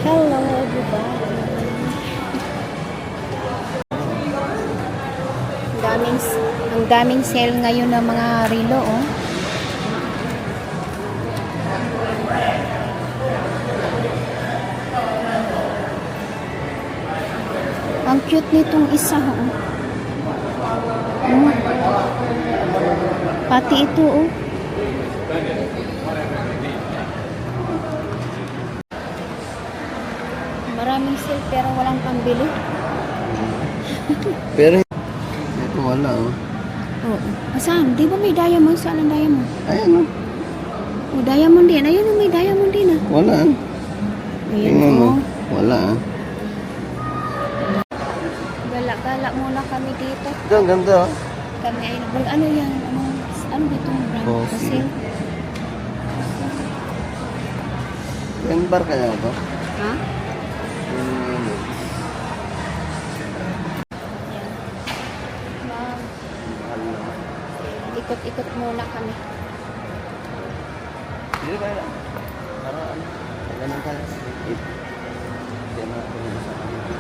Hello everybody. Ang daming sale ngayon ng mga relo, oh. Ang cute nitong isa, oh. Pati ito, oh. Maraming sale pero walang pambili. Pero ito wala, oh. Oo. Saan? Di ba may diamond? Saan ang diamond? Ayan, oh. Oh, diamond din. Ayun, may diamond din, ah. Wala. Ayan, Tingnan mo. oh. Wala, ah. Gala-gala muna kami dito. Ito, ang ganda, oh. Kami ay ano yan? Ano ba itong brand? Coffee. Kasi, Yan bar kaya ito? ha? Yan. Ma'am, ikot-ikot muna kami. Dito kaya lang. Para ano? Ganun kaya. Yan na ako sa kanila.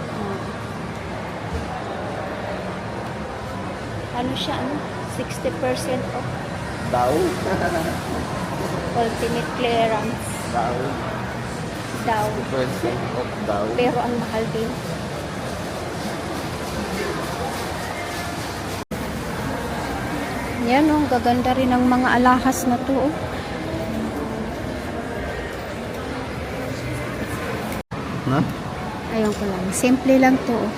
Ano siya? 60% off. Daw. Ultimate clearance. Daw. Daw. 20% off daw. Pero ang mahal din. Yan, oh. Gaganda rin ang mga alahas na to, oh. Ha? Ayun ko lang. Simple lang to, oh.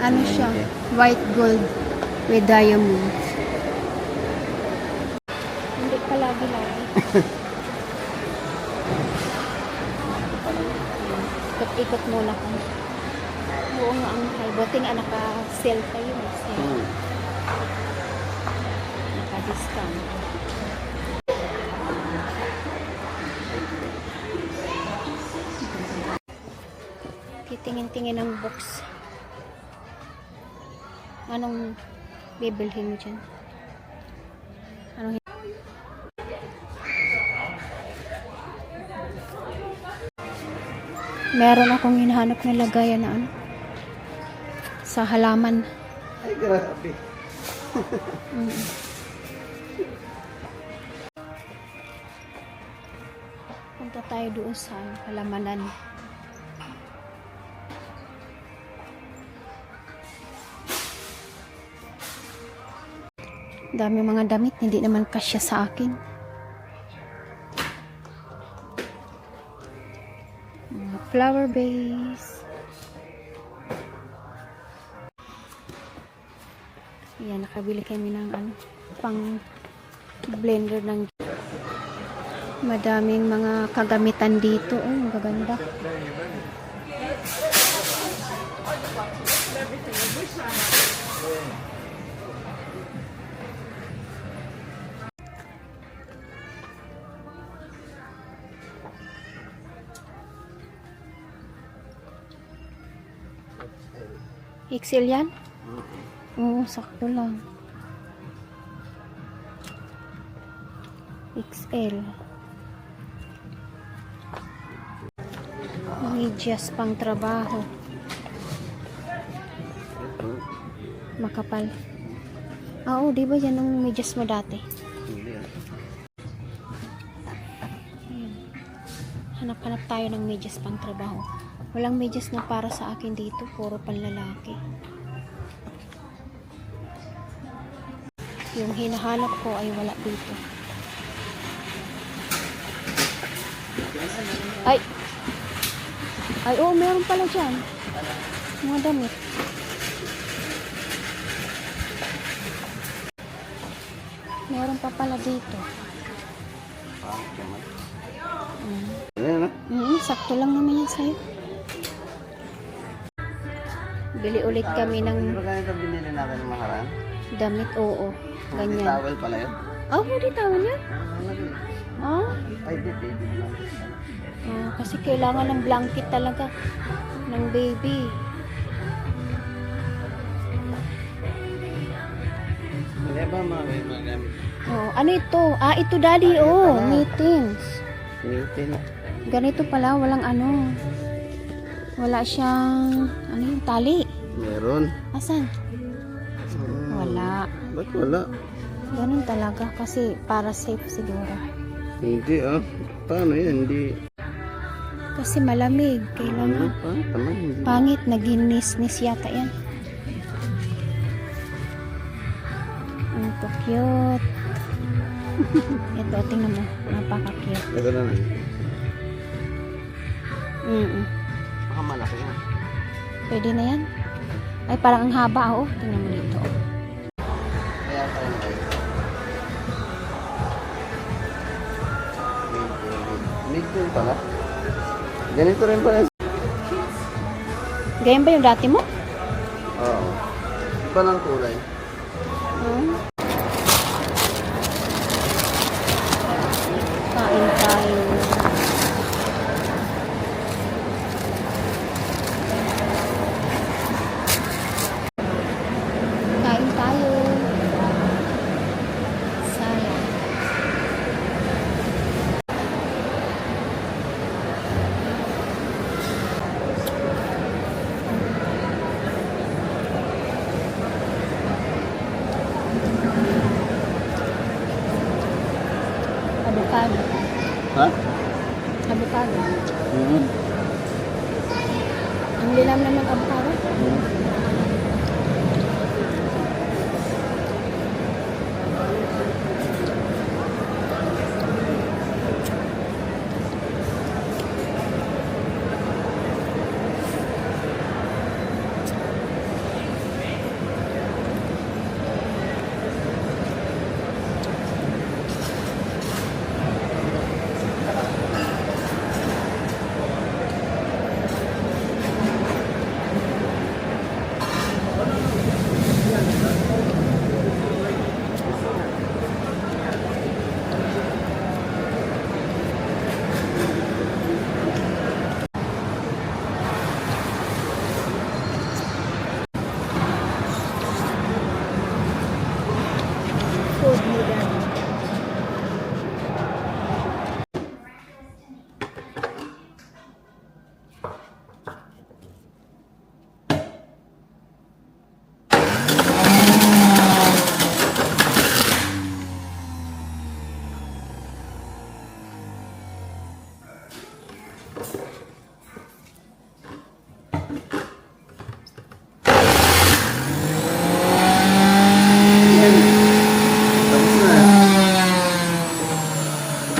Ano siya? White gold with diamonds. Hindi pa lagi-lagi. Ikot-ikot muna kami. Oo nga, ang mahal. Buti nga naka-sale kayo. Sale. Naka-discount. Titingin-tingin ang box. Anong bibilhin mo dyan? Anong meron akong hinahanap na lagayan na ano sa halaman. Ay, grabe. Punta tayo doon sa halamanan. Dami mga damit, hindi naman kasya sa akin. Flower base. Yan, nakabili kami ng ano, pang blender ng madaming mga kagamitan dito. Oh, magaganda. XL yan? Oo, sakto lang. XL. Medyas pang trabaho. Makapal. Oo, di ba yan ang medyas mo dati? Hindi, ah. Ayan. Hanap-hanap tayo ng medyas pang trabaho. Walang medyas na para sa akin dito. Puro panlalaki. Yung hinahanap ko ay wala dito. Ay! Ay, oo, meron pala dyan. Mga damit. Meron pa pala dito. Ayan, ah. Sakto lang naman yan sa'yo. Bili ulit kami ng Pero ganito binili natin ng makaraan. damit, oo. Hindi Ganyan. towel pala yun. Oh, hindi tawon yan? Ah? Ay, di. Kasi kailangan ng blanket talaga ng baby. Hindi ba mga gamit? Oh, ano ito? Ah, ito daddy, oh, mittens. Newton. Ganito pala, walang ano. Wala siyang, ano yung tali? Meron. Asan? Wala. Ba't wala? Ganun talaga kasi para safe siguro. Hindi ah. Paano yan? Hindi. Kasi malamig. Ano Kailangan. pa? Tama, hindi. Pangit, naginis-nis yata yan. Ang to cute. Ito, tingnan mo. Napaka-cute. Ito na lang. Mm-mm. Baka malaki yan. Pwede na yan. Ay, parang ang haba, oh. Tingnan mo dito. Kaya tayo na kayo. Mid-tune pala. Ganito rin pala. Ganyan ba yung dati mo? Oo. Iba lang kulay. Hmm? Kain tayo. Kain tayo. Sayang. Avocado. Ha? Avocado. Mm-hmm. Ang lilam naman ng avocado. Food nila. Tapos na.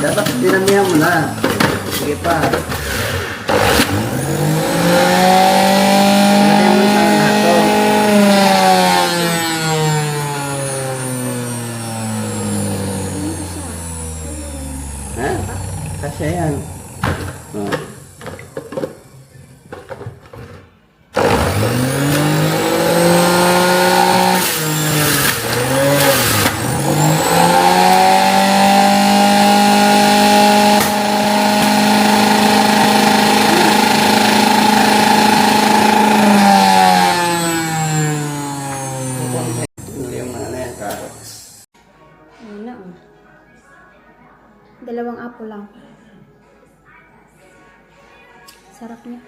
Dapat dinamihan mo na. Sige pa. Dinamihan mo sa nato. Ha? Kasi yan. Oh. Yung ano yan, carrots. Ayun na, oh. Dalawang apple lang. Sarap niya.